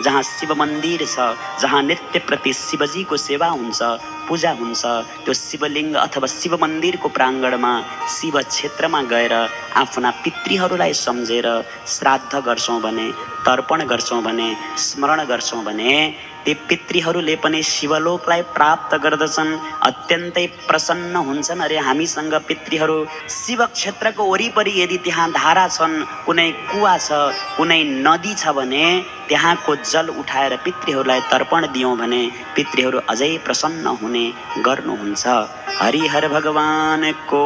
जहाँ शिव मन्दिर छ, जहाँ नित्य प्रति शिवजीको सेवा हुन्छ, पूजा हुन्छ, त्यो शिवलिङ्ग अथवा शिव मन्दिरको प्राङ्गणमा शिव क्षेत्रमा गएर आफ्ना पितृहरूलाई सम्झेर श्राद्ध गर्छौँ भने, तर्पण गर्छौँ भने, स्मरण गर्छौँ भने ती पितृहरूले पनि शिवलोकलाई प्राप्त गर्दछन्, अत्यन्तै प्रसन्न हुन्छन्। अरे हामीसँग पितृहरू शिव क्षेत्रको वरिपरि यदि त्यहाँ धारा छन्, कुनै कुवा छ, कुनै नदी छ भने त्यहाँको जल उठाएर पितृहरूलाई तर्पण दियौँ भने पितृहरू अझै प्रसन्न हुने गर्नुहुन्छ। हरिहर भगवानको